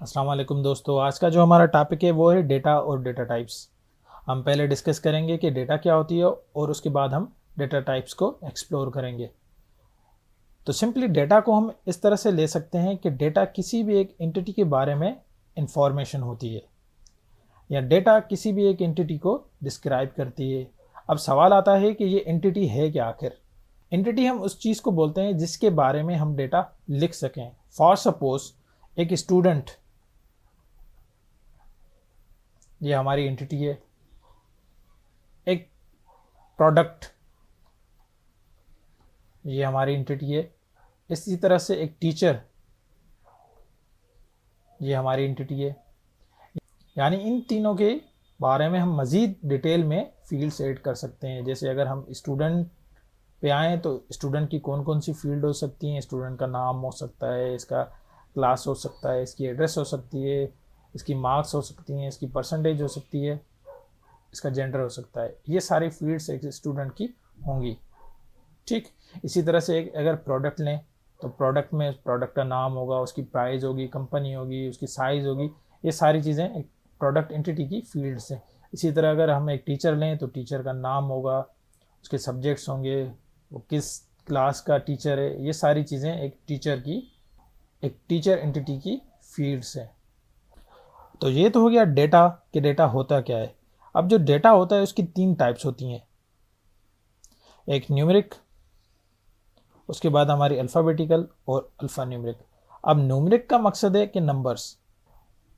अस्सलाम वालेकुम दोस्तों, आज का जो हमारा टॉपिक है वो है डेटा और डेटा टाइप्स। हम पहले डिस्कस करेंगे कि डेटा क्या होती है और उसके बाद हम डेटा टाइप्स को एक्सप्लोर करेंगे। तो सिंपली डेटा को हम इस तरह से ले सकते हैं कि डेटा किसी भी एक एंटिटी के बारे में इंफॉर्मेशन होती है या डेटा किसी भी एक एंटिटी को डिस्क्राइब करती है। अब सवाल आता है कि ये एंटिटी है क्या आखिर। एंटिटी हम उस चीज़ को बोलते हैं जिसके बारे में हम डेटा लिख सकें। फॉर सपोज एक स्टूडेंट, ये हमारी एंटिटी है। एक प्रोडक्ट, ये हमारी एंटिटी है। इसी तरह से एक टीचर, ये हमारी एंटिटी है। यानी इन तीनों के बारे में हम मज़ीद डिटेल में फील्ड्स ऐड कर सकते हैं। जैसे अगर हम स्टूडेंट पे आएँ तो स्टूडेंट की कौन कौन सी फील्ड हो सकती हैं। स्टूडेंट का नाम हो सकता है, इसका क्लास हो सकता है, इसकी एड्रेस हो सकती है, इसकी मार्क्स हो सकती हैं, इसकी परसेंटेज हो सकती है, इसका जेंडर हो सकता है। ये सारी फील्ड्स एक स्टूडेंट की होंगी। ठीक, इसी तरह से एक अगर प्रोडक्ट लें तो प्रोडक्ट में प्रोडक्ट का नाम होगा, उसकी प्राइस होगी, कंपनी होगी, उसकी साइज़ होगी। ये सारी चीज़ें एक प्रोडक्ट एंटिटी की फील्ड्स हैं। इसी तरह अगर हम एक टीचर लें तो टीचर का नाम होगा, उसके सब्जेक्ट्स होंगे, वो किस क्लास का टीचर है। ये सारी चीज़ें एक टीचर एंटिटी की फील्ड्स हैं। तो ये तो हो गया डेटा कि डेटा होता क्या है। अब जो डेटा होता है उसकी तीन टाइप्स होती हैं। एक न्यूमेरिक, उसके बाद हमारी अल्फ़ाबेटिकल और अल्फ़ा न्यूमेरिक। अब न्यूमेरिक का मकसद है कि नंबर्स।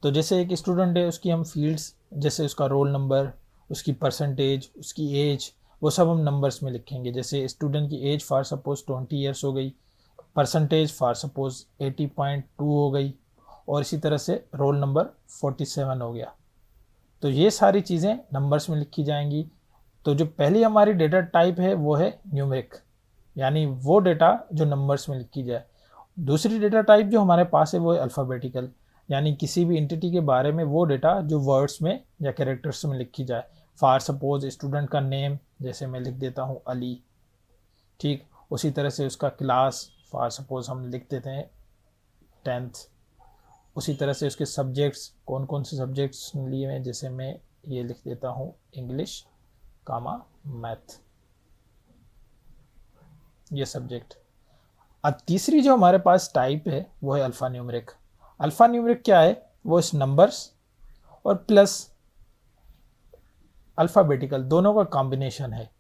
तो जैसे एक स्टूडेंट है, उसकी हम फील्ड्स, जैसे उसका रोल नंबर, उसकी परसेंटेज, उसकी एज, वो सब हम नंबर्स में लिखेंगे। जैसे स्टूडेंट की एज फॉर सपोज 20 ईयर्स हो गई, परसेंटेज फॉर सपोज 80.2 हो गई, और इसी तरह से रोल नंबर 47 हो गया। तो ये सारी चीज़ें नंबर्स में लिखी जाएंगी। तो जो पहली हमारी डेटा टाइप है वो है न्यूमेरिक, यानी वो डेटा जो नंबर्स में लिखी जाए। दूसरी डेटा टाइप जो हमारे पास है वो है अल्फ़ाबेटिकल, यानी किसी भी एंटिटी के बारे में वो डेटा जो वर्ड्स में या कैरेक्टर्स में लिखी जाए। फॉर सपोज स्टूडेंट का नेम, जैसे मैं लिख देता हूँ अली। ठीक, उसी तरह से उसका क्लास, फॉर सपोज हम लिख देते हैं 10th। उसी तरह से उसके सब्जेक्ट्स, कौन कौन से सब्जेक्ट्स लिए हैं, जैसे मैं ये लिख देता हूँ इंग्लिश कामा मैथ, ये सब्जेक्ट। अब तीसरी जो हमारे पास टाइप है वो है अल्फ़ा न्यूमेरिक। अल्फ़ा न्यूमेरिक क्या है, वो इस नंबर्स और प्लस अल्फ़ाबेटिकल दोनों का कॉम्बिनेशन है।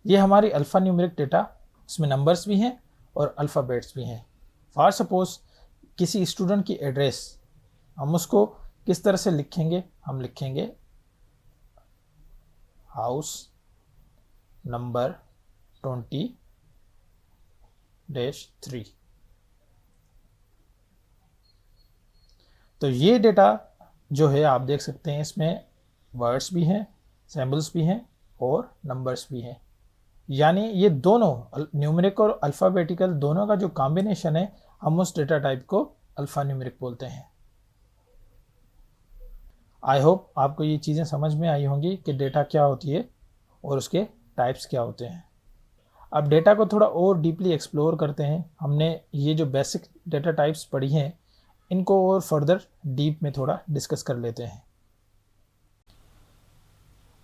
ये हमारी अल्फ़ा न्यूमेरिक डेटा, इसमें नंबर्स भी हैं और अल्फ़ाबेट्स भी हैं। फॉर सपोज किसी स्टूडेंट की एड्रेस, हम उसको किस तरह से लिखेंगे, हम लिखेंगे हाउस नंबर 20-3। तो ये डेटा जो है आप देख सकते हैं, इसमें वर्ड्स भी हैं, सिंबल्स भी हैं और नंबर्स भी हैं। यानी ये दोनों न्यूमेरिक और अल्फ़ाबेटिकल दोनों का जो कॉम्बिनेशन है, हम उस डेटा टाइप को अल्फ़ा न्यूमेरिक बोलते हैं। आई होप आपको ये चीज़ें समझ में आई होंगी कि डेटा क्या होती है और उसके टाइप्स क्या होते हैं। अब डेटा को थोड़ा और डीपली एक्सप्लोर करते हैं। हमने ये जो बेसिक डेटा टाइप्स पढ़ी हैं, इनको और फर्दर डीप में थोड़ा डिस्कस कर लेते हैं।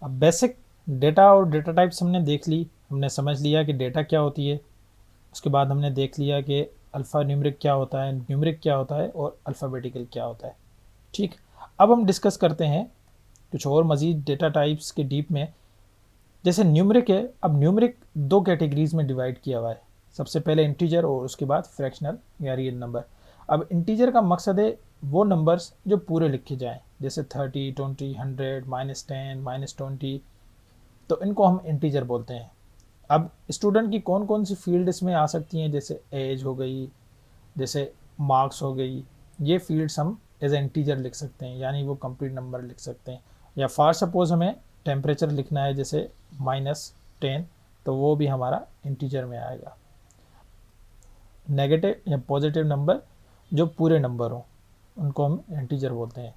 अब बेसिक डेटा और डेटा टाइप्स हमने देख ली, हमने समझ लिया कि डेटा क्या होती है। उसके बाद हमने देख लिया कि अल्फ़ा न्यूमेरिक क्या होता है, न्यूमेरिक क्या होता है और अल्फ़ाबेटिकल क्या होता है। ठीक, अब हम डिस्कस करते हैं कुछ और मज़ीद डेटा टाइप्स के डीप में। जैसे न्यूमेरिक है, अब न्यूमेरिक दो कैटेगरीज में डिवाइड किया हुआ है। सबसे पहले इंटीजर और उसके बाद फ्रैक्शनल या रियल नंबर। अब इंटीजर का मकसद है वो नंबर्स जो पूरे लिखे जाएं, जैसे 30, 20, 100, -10, -20। तो इनको हम इंटीजर बोलते हैं। अब स्टूडेंट की कौन कौन सी फील्ड इसमें आ सकती हैं, जैसे एज हो गई, जैसे मार्क्स हो गई, ये फील्ड्स हम एज ए इंटीजर लिख सकते हैं, यानी वो कंप्लीट नंबर लिख सकते हैं। या फॉर सपोज हमें टेम्परेचर लिखना है, जैसे -10, तो वो भी हमारा इंटीजर में आएगा। नेगेटिव या पॉजिटिव नंबर जो पूरे नंबर हों, उनको हम इंटीजर बोलते हैं।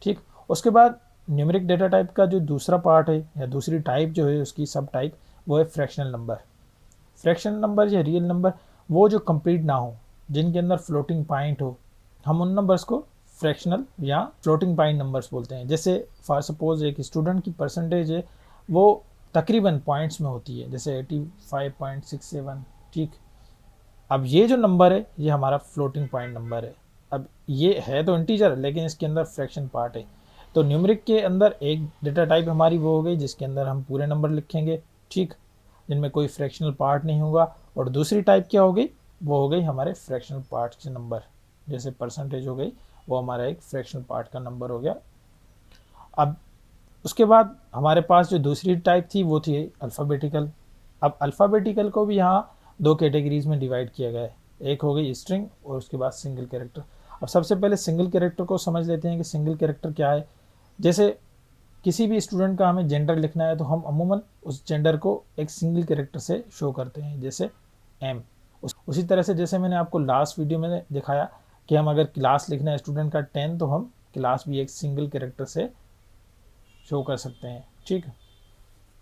ठीक, उसके बाद न्यूमेरिक डेटा टाइप का जो दूसरा पार्ट है या दूसरी टाइप जो है उसकी सब टाइप, वो है फ्रैक्शनल नंबर। फ्रैक्शनल नंबर या रियल नंबर वो जो कंप्लीट ना हो, जिनके अंदर फ्लोटिंग पॉइंट हो, हम उन नंबर्स को फ्रैक्शनल या फ्लोटिंग पॉइंट नंबर्स बोलते हैं। जैसे फॉर सपोज एक स्टूडेंट की परसेंटेज है वो तकरीबन पॉइंट्स में होती है, जैसे 85.67, ठीक। अब ये जो नंबर है ये हमारा फ्लोटिंग पॉइंट नंबर है। अब ये है तो इंटीजर लेकिन इसके अंदर फ्रैक्शन पार्ट है। तो न्यूमेरिक के अंदर एक डेटा टाइप हमारी वो हो गई जिसके अंदर हम पूरे नंबर लिखेंगे, ठीक, जिनमें कोई फ्रैक्शनल पार्ट नहीं होगा। और दूसरी टाइप क्या हो गई, वो हो गई हमारे फ्रैक्शनल पार्ट के नंबर, जैसे परसेंटेज हो गई, वो हमारा एक फ्रैक्शनल पार्ट का नंबर हो गया। अब उसके बाद हमारे पास जो दूसरी टाइप थी वो थी अल्फ़ाबेटिकल। अब अल्फ़ाबेटिकल को भी यहाँ दो कैटेगरीज में डिवाइड किया गया है, एक हो गई स्ट्रिंग और उसके बाद सिंगल कैरेक्टर। अब सबसे पहले सिंगल कैरेक्टर को समझ लेते हैं कि सिंगल कैरेक्टर क्या है। जैसे किसी भी स्टूडेंट का हमें जेंडर लिखना है तो हम अमूमन उस जेंडर को एक सिंगल कैरेक्टर से शो करते हैं, जैसे एम। उसी तरह से जैसे मैंने आपको लास्ट वीडियो में दिखाया कि हम अगर क्लास लिखना है स्टूडेंट का 10 तो हम क्लास भी एक सिंगल कैरेक्टर से शो कर सकते हैं, ठीक।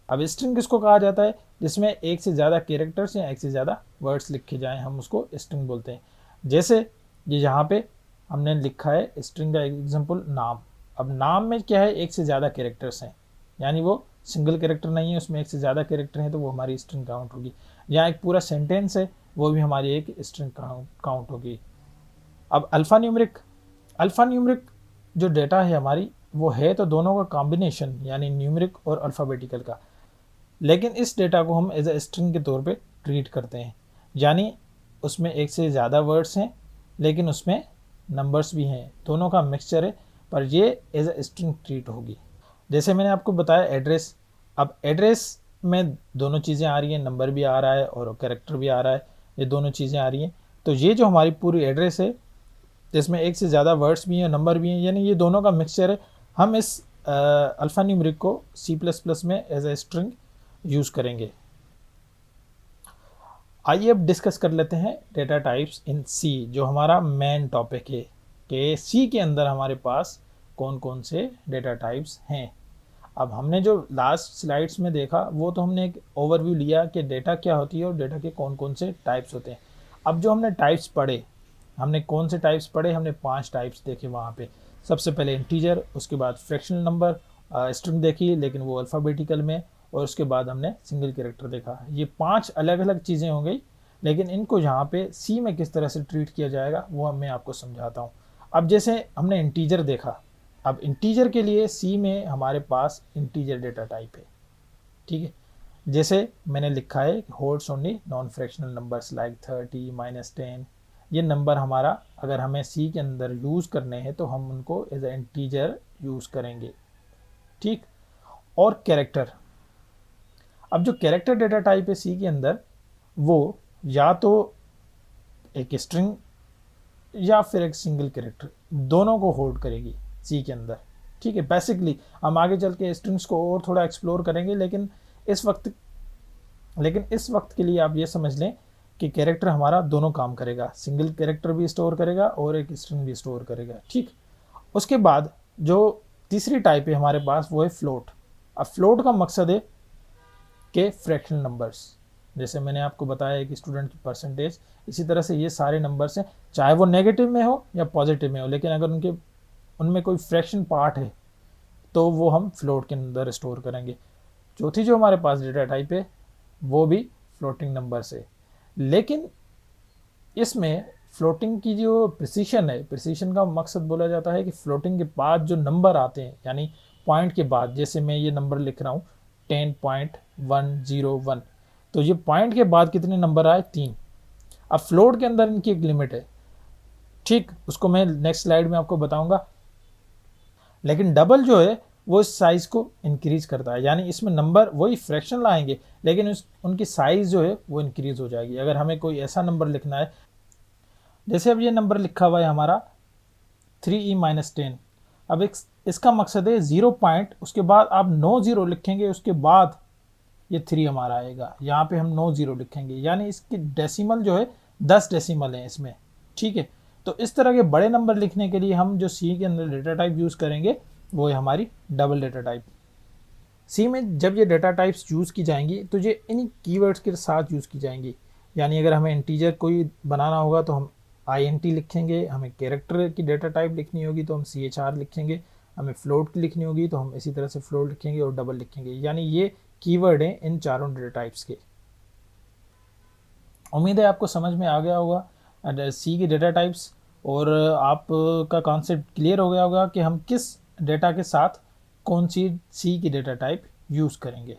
अब स्ट्रिंग किसको कहा जाता है, जिसमें एक से ज़्यादा कैरेक्टर्स या एक से ज़्यादा वर्ड्स लिखे जाएं, हम उसको स्ट्रिंग बोलते हैं। जैसे ये यहाँ पे हमने लिखा है स्ट्रिंग का एग्जांपल नाम। अब नाम में क्या है, एक से ज़्यादा कैरेक्टर्स हैं, यानी वो सिंगल कैरेक्टर नहीं है, उसमें एक से ज़्यादा कैरेक्टर हैं, तो वो हमारी स्ट्रिंग काउंट होगी। यहाँ एक पूरा सेंटेंस है, वो भी हमारी एक स्ट्रिंग काउंट होगी। अब अल्फ़ा न्यूमरिक जो डेटा है हमारी वो है तो दोनों का कॉम्बिनेशन, यानी न्यूमरिक और अल्फ़ाबेटिकल का, लेकिन इस डेटा को हम एज ए स्ट्रिंग के तौर पे ट्रीट करते हैं, यानी उसमें एक से ज़्यादा वर्ड्स हैं लेकिन उसमें नंबर्स भी हैं, दोनों का मिक्सचर है, पर ये एज ए स्ट्रिंग ट्रीट होगी। जैसे मैंने आपको बताया एड्रेस, अब एड्रेस में दोनों चीज़ें आ रही हैं, नंबर भी आ रहा है और कैरेक्टर भी आ रहा है, ये दोनों चीज़ें आ रही हैं। तो ये जो हमारी पूरी एड्रेस है जिसमें एक से ज़्यादा वर्ड्स भी हैं नंबर भी हैं, यानी ये दोनों का मिक्सचर है। हम इस अल्फ़ा न्यूमरिक को C++ में एज ए स्ट्रिंग यूज़ करेंगे। आइए अब डिस्कस कर लेते हैं डेटा टाइप्स इन C, जो हमारा मेन टॉपिक है कि C के अंदर हमारे पास कौन कौन से डेटा टाइप्स हैं। अब हमने जो लास्ट स्लाइड्स में देखा वो तो हमने एक ओवरव्यू लिया कि डेटा क्या होती है और डेटा के कौन कौन से टाइप्स होते हैं। अब जो हमने टाइप्स पढ़े, हमने कौन से टाइप्स पढ़े, हमने 5 टाइप्स देखे वहाँ पे। सबसे पहले इंटीजर, उसके बाद फ्रैक्शनल नंबर, स्ट्रिंग देखी लेकिन वो अल्फ़ाबेटिकल में, और उसके बाद हमने सिंगल कैरेक्टर देखा। ये 5 अलग अलग चीज़ें हो गई, लेकिन इनको यहाँ पे C में किस तरह से ट्रीट किया जाएगा वो मैं आपको समझाता हूँ। अब जैसे हमने इंटीजर देखा, अब इंटीजर के लिए C में हमारे पास इंटीजर डेटा टाइप है, ठीक है। जैसे मैंने लिखा है holds only non fractional numbers like 30, -10। ये नंबर हमारा अगर हमें C के अंदर यूज़ करने हैं तो हम उनको एज ए इंटीजर यूज़ करेंगे, ठीक। और कैरेक्टर, अब जो कैरेक्टर डेटा टाइप है C के अंदर वो या तो एक स्ट्रिंग या फिर एक सिंगल कैरेक्टर, दोनों को होल्ड करेगी C के अंदर, ठीक है। बेसिकली हम आगे चल के स्ट्रिंग्स को और थोड़ा एक्सप्लोर करेंगे, लेकिन इस वक्त के लिए आप ये समझ लें कि कैरेक्टर हमारा दोनों काम करेगा, सिंगल कैरेक्टर भी स्टोर करेगा और एक स्ट्रिंग भी स्टोर करेगा, ठीक। उसके बाद जो तीसरी टाइप है हमारे पास वो है फ्लोट। अब फ्लोट का मकसद है कि फ्रैक्शनल नंबर्स, जैसे मैंने आपको बताया कि स्टूडेंट की परसेंटेज, इसी तरह से ये सारे नंबर्स हैं, चाहे वो नेगेटिव में हो या पॉजिटिव में हो, लेकिन अगर उनमें कोई फ्रैक्शन पार्ट है तो वो हम फ्लोट के अंदर स्टोर करेंगे। चौथी जो हमारे पास डेटा टाइप है वो भी फ्लोटिंग नंबर से, लेकिन इसमें फ्लोटिंग की जो प्रिसीशन है, प्रिसीशन का मकसद बोला जाता है कि फ्लोटिंग के बाद जो नंबर आते हैं, यानी पॉइंट के बाद, जैसे मैं ये नंबर लिख रहा हूँ 10.101, तो ये पॉइंट के बाद कितने नंबर आए, 3। अब फ्लोट के अंदर इनकी एक लिमिट है, ठीक, उसको मैं नेक्स्ट स्लाइड में आपको बताऊंगा। लेकिन डबल जो है वो इस साइज को इंक्रीज करता है, यानी इसमें नंबर वही फ्रैक्शन लाएंगे लेकिन उनकी साइज जो है वो इंक्रीज हो जाएगी। अगर हमें कोई ऐसा नंबर लिखना है, जैसे अब ये नंबर लिखा हुआ है हमारा 3e-10, अब इसका मकसद है 0 पॉइंट, उसके बाद आप 9 0 लिखेंगे, उसके बाद ये 3 हमारा आएगा, यहाँ पे हम 9 0 लिखेंगे, यानी इसकी डेसिमल जो है 10 डेसिमल है इसमें, ठीक है। तो इस तरह के बड़े नंबर लिखने के लिए हम जो C के अंदर डेटा टाइप यूज़ करेंगे वो है हमारी डबल डेटा टाइप। C में जब ये डेटा टाइप्स यूज़ की जाएंगी तो ये इन कीवर्ड्स के साथ यूज़ की जाएंगी, यानी अगर हमें इंटीजर कोई बनाना होगा तो हम INT लिखेंगे, हमें कैरेक्टर की डेटा टाइप लिखनी होगी तो हम CHR लिखेंगे, हमें फ्लोट की लिखनी होगी तो हम इसी तरह से फ्लोट लिखेंगे और डबल लिखेंगे। यानी ये कीवर्ड हैं इन चारों डेटा टाइप्स के। उम्मीद है आपको समझ में आ गया होगा सी की डेटा टाइप्स, और आपका कॉन्सेप्ट क्लियर हो गया होगा कि हम किस डेटा के साथ कौन सी सी की डेटा टाइप यूज़ करेंगे।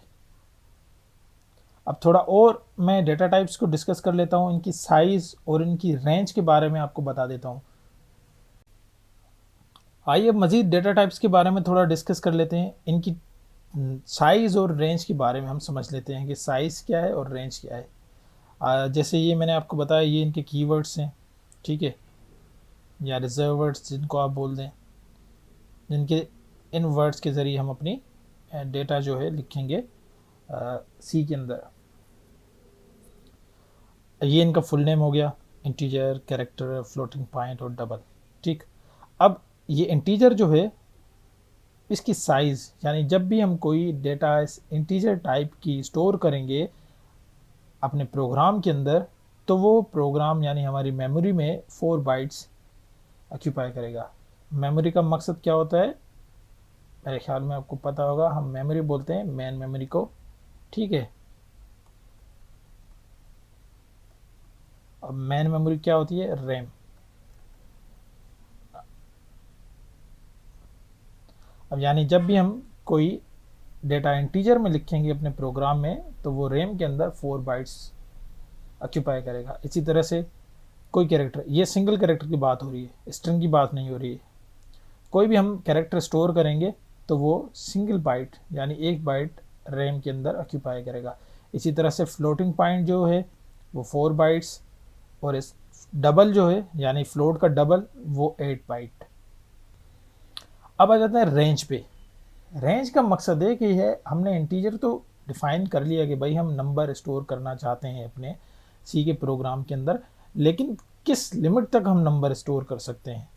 अब थोड़ा और मैं डेटा टाइप्स को डिस्कस कर लेता हूँ, इनकी साइज़ और इनकी रेंज के बारे में आपको बता देता हूँ। आइए अब मज़ीद डेटा टाइप्स के बारे में थोड़ा डिस्कस कर लेते हैं। इनकी साइज़ और रेंज के बारे में हम समझ लेते हैं कि साइज़ क्या है और रेंज क्या है। जैसे ये मैंने आपको बताया, ये इनके कीवर्ड्स हैं, ठीक है, या रिजर्व वर्ड्स जिनको आप बोल दें, जिनके इन वर्ड्स के ज़रिए हम अपनी डेटा जो है लिखेंगे सी के अंदर। ये इनका फुल नेम हो गया, इंटीजर, कैरेक्टर, फ्लोटिंग पॉइंट और डबल। ठीक, अब ये इंटीजर जो है इसकी साइज़, यानी जब भी हम कोई डेटा इस इंटीजर टाइप की स्टोर करेंगे अपने प्रोग्राम के अंदर, तो वो प्रोग्राम यानी हमारी मेमोरी में 4 बाइट्स ऑक्यूपाई करेगा। मेमोरी का मकसद क्या होता है, मेरे ख्याल में आपको पता होगा, हम मेमोरी बोलते हैं मेन मेमोरी को, ठीक है। अब मेन मेमोरी क्या होती है, रैम। अब यानी जब भी हम कोई डेटा इंटीजर में लिखेंगे अपने प्रोग्राम में, तो वो रैम के अंदर 4 बाइट्स ऑक्यूपाई करेगा। इसी तरह से कोई कैरेक्टर, ये सिंगल कैरेक्टर की बात हो रही है, स्ट्रिंग की बात नहीं हो रही है। कोई भी हम कैरेक्टर स्टोर करेंगे तो वो सिंगल बाइट यानी 1 बाइट रैम के अंदर ऑक्यूपाई करेगा। इसी तरह से फ्लोटिंग पॉइंट जो है वो 4 बाइट्स, और इस डबल जो है यानी फ्लोट का डबल वो 8 बाइट। अब आ जाते हैं रेंज पे। रेंज का मकसद है कि है हमने इंटीजर तो डिफाइन कर लिया कि भाई हम नंबर स्टोर करना चाहते हैं अपने सी के प्रोग्राम के अंदर, लेकिन किस लिमिट तक हम नंबर स्टोर कर सकते हैं,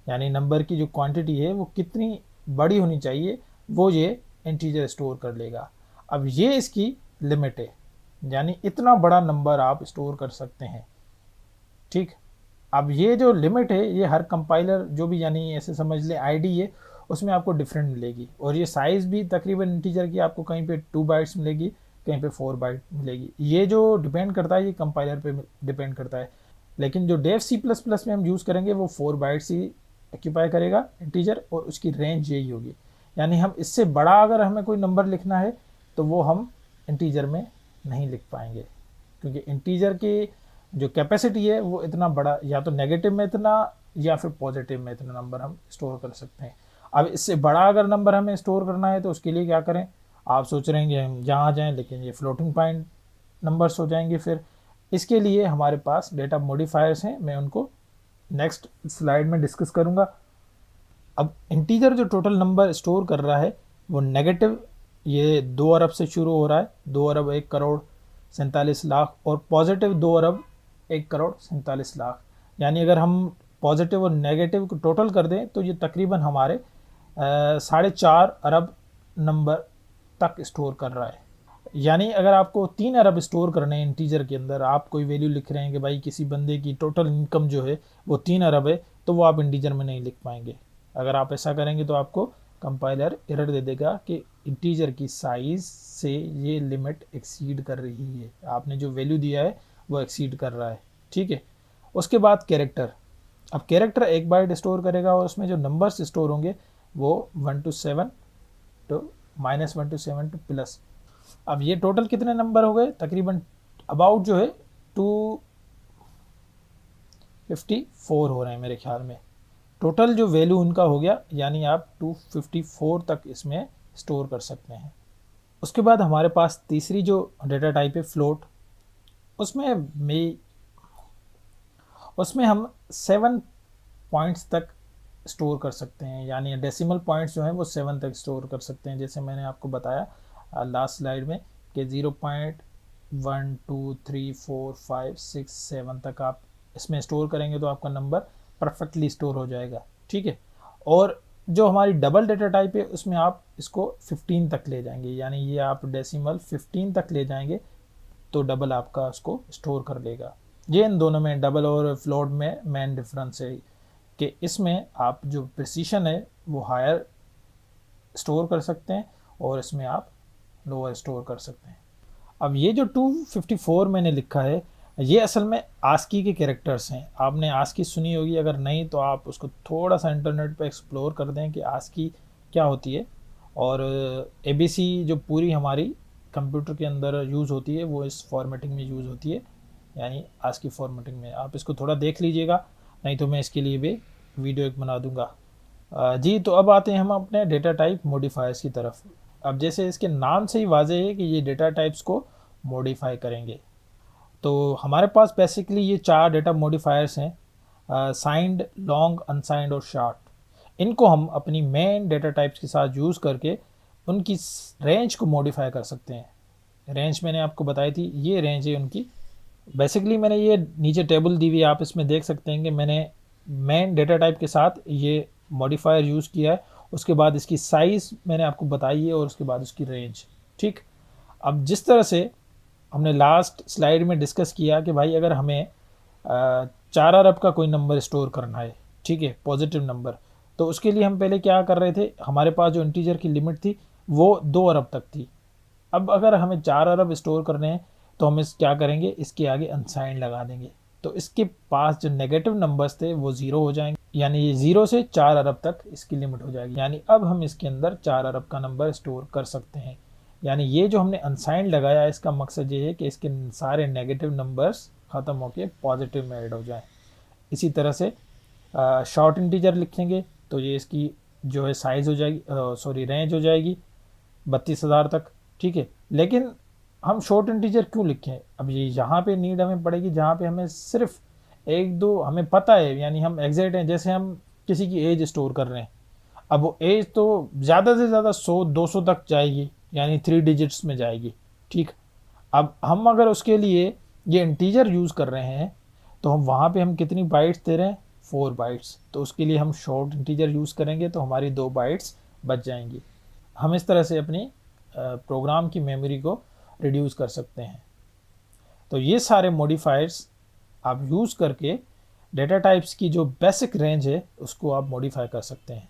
यानी नंबर की जो क्वांटिटी है वो कितनी बड़ी होनी चाहिए, वो ये इंटीजर स्टोर कर लेगा। अब ये इसकी लिमिट है, यानी इतना बड़ा नंबर आप स्टोर कर सकते हैं। ठीक, अब ये जो लिमिट है ये हर कंपाइलर जो भी, यानी ऐसे समझ ले आईडी है, उसमें आपको डिफरेंट मिलेगी। और ये साइज़ भी तकरीबन इंटीजर की आपको कहीं पे 2 बाइट्स मिलेगी, कहीं पे 4 बाइट मिलेगी। ये जो डिपेंड करता है ये कंपाइलर पे डिपेंड करता है। लेकिन जो डेव C++ में हम यूज़ करेंगे वो 4 बाइट्स ही ऑक्यूपाई करेगा इंटीजर, और उसकी रेंज यही होगी। यानी हम इससे बड़ा अगर हमें कोई नंबर लिखना है तो वो हम इंटीजर में नहीं लिख पाएंगे, क्योंकि इंटीजर की जो कैपेसिटी है वो इतना बड़ा, या तो नेगेटिव में इतना या फिर पॉजिटिव में इतना नंबर हम स्टोर कर सकते हैं। अब इससे बड़ा अगर नंबर हमें स्टोर करना है तो उसके लिए क्या करें, आप सोच रहे हैं कि हम जहाँ जाएँ, लेकिन ये फ्लोटिंग पॉइंट नंबर्स हो जाएंगे। फिर इसके लिए हमारे पास डेटा मॉडिफायर्स हैं, मैं उनको नेक्स्ट स्लाइड में डिस्कस करूँगा। अब इंटीजर जो टोटल नंबर स्टोर कर रहा है वो नेगेटिव, ये 2 अरब से शुरू हो रहा है, 2 अरब 1 करोड़ 47 लाख, और पॉजिटिव 2 अरब 1 करोड़ 47 लाख। यानी अगर हम पॉजिटिव और नेगेटिव को टोटल कर दें तो ये तकरीबन हमारे 4.5 अरब नंबर तक स्टोर कर रहा है। यानी अगर आपको 3 अरब स्टोर करने हैं इंटीजर के अंदर, आप कोई वैल्यू लिख रहे हैं कि भाई किसी बंदे की टोटल इनकम जो है वो 3 अरब है, तो वो आप इंटीजर में नहीं लिख पाएंगे। अगर आप ऐसा करेंगे तो आपको कंपाइलर एरर दे देगा कि इंटीजर की साइज़ से ये लिमिट एक्सीड कर रही है, आपने जो वैल्यू दिया है वो एक्सीड कर रहा है। ठीक है, उसके बाद कैरेक्टर। अब कैरेक्टर 1 बाइट स्टोर करेगा और उसमें जो नंबर्स स्टोर होंगे वो 1 to 7 तो -1 to 7 to प्लस। अब ये टोटल कितने नंबर हो गए, तकरीबन अबाउट जो है 254 हो रहे हैं मेरे ख्याल में। टोटल जो वैल्यू उनका हो गया, यानी आप 254 तक इसमें स्टोर कर सकते हैं। उसके बाद हमारे पास तीसरी जो डेटा टाइप है फ्लोट, उसमें हम 7 पॉइंट्स तक स्टोर कर सकते हैं, यानी डेसिमल पॉइंट्स जो हैं वो 7 तक स्टोर कर सकते हैं। जैसे मैंने आपको बताया लास्ट स्लाइड में कि 0.1 2 3 4 5 6 7 तक आप इसमें स्टोर करेंगे तो आपका नंबर परफेक्टली स्टोर हो जाएगा। ठीक है, और जो हमारी डबल डेटा टाइप है उसमें आप इसको 15 तक ले जाएंगे, यानी ये आप डेसिमल 15 तक ले जाएंगे तो डबल आपका उसको स्टोर कर लेगा। ये इन दोनों में, डबल और फ्लोट में मेन डिफरेंस है कि इसमें आप जो प्रिसीशन है वो हायर स्टोर कर सकते हैं और इसमें आप लोअर स्टोर कर सकते हैं। अब ये जो 254 मैंने लिखा है, ये असल में आस्की के कैरेक्टर्स हैं। आपने आस्की सुनी होगी, अगर नहीं तो आप उसको थोड़ा सा इंटरनेट पे एक्सप्लोर कर दें कि आस्की क्या होती है। और एबीसी जो पूरी हमारी कंप्यूटर के अंदर यूज़ होती है वो इस फॉर्मेटिंग में यूज़ होती है, यानी आस्की फॉर्मेटिंग में। आप इसको थोड़ा देख लीजिएगा, नहीं तो मैं इसके लिए भी वीडियो एक बना दूंगा। जी, तो अब आते हैं हम अपने डेटा टाइप मॉडिफायर्स की तरफ। अब जैसे इसके नाम से ही वाज़ेह है कि ये डेटा टाइप्स को मॉडिफाई करेंगे। तो हमारे पास बेसिकली ये 4 डेटा मॉडिफायर्स हैं, साइंड, लॉन्ग, अनसाइंड और शार्ट। इनको हम अपनी मेन डेटा टाइप्स के साथ यूज़ करके उनकी रेंज को मॉडिफाई कर सकते हैं। रेंज मैंने आपको बताई थी, ये रेंज है उनकी। बेसिकली मैंने ये नीचे टेबल दी हुई है, आप इसमें देख सकते हैं कि मैंने मेन डेटा टाइप के साथ ये मॉडिफायर यूज़ किया है। उसके बाद इसकी साइज़ मैंने आपको बताई है और उसके बाद उसकी रेंज। ठीक, अब जिस तरह से हमने लास्ट स्लाइड में डिस्कस किया कि भाई अगर हमें 4 अरब का कोई नंबर स्टोर करना है, ठीक है, पॉजिटिव नंबर, तो उसके लिए हम पहले क्या कर रहे थे, हमारे पास जो इंटीजर की लिमिट थी वो 2 अरब तक थी। अब अगर हमें 4 अरब स्टोर करने हैं तो हम इस क्या करेंगे, इसके आगे अनसाइंड लगा देंगे, तो इसके पास जो नेगेटिव नंबर्स थे वो 0 हो जाएंगे, यानी ये 0 से 4 अरब तक इसकी लिमिट हो जाएगी। यानी अब हम इसके अंदर 4 अरब का नंबर स्टोर कर सकते हैं। यानी ये जो हमने अनसाइंड लगाया, इसका मकसद ये है कि इसके सारे नेगेटिव नंबर्स ख़त्म होके पॉजिटिव में ऐड हो जाएं। इसी तरह से शॉर्ट इंटीजर लिखेंगे तो ये इसकी जो है साइज़ हो जाएगी, सॉरी रेंज हो जाएगी 32,000 तक। ठीक है, लेकिन हम शॉर्ट इंटीजर क्यों लिखें, अब ये यहाँ पे नीड हमें पड़ेगी जहाँ पे हमें सिर्फ 1-2 हमें पता है, यानी हम एग्जैक्ट हैं। जैसे हम किसी की एज स्टोर कर रहे हैं, अब वो एज तो ज़्यादा से ज़्यादा 100-200 तक जाएगी, यानी 3 डिजिट्स में जाएगी। ठीक, अब हम अगर उसके लिए ये इंटीजर यूज़ कर रहे हैं तो हम वहाँ पे हम कितनी बाइट्स दे रहे हैं, 4 बाइट्स, तो उसके लिए हम शॉर्ट इंटीजर यूज़ करेंगे तो हमारी 2 बाइट्स बच जाएंगी। हम इस तरह से अपनी प्रोग्राम की मेमोरी को रिड्यूस कर सकते हैं। तो ये सारे मॉडिफायर्स आप यूज़ करके डेटा टाइप्स की जो बेसिक रेंज है उसको आप मॉडिफाई कर सकते हैं।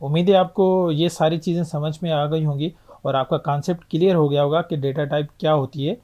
उम्मीद है आपको ये सारी चीज़ें समझ में आ गई होंगी और आपका कॉन्सेप्ट क्लियर हो गया होगा कि डेटा टाइप क्या होती है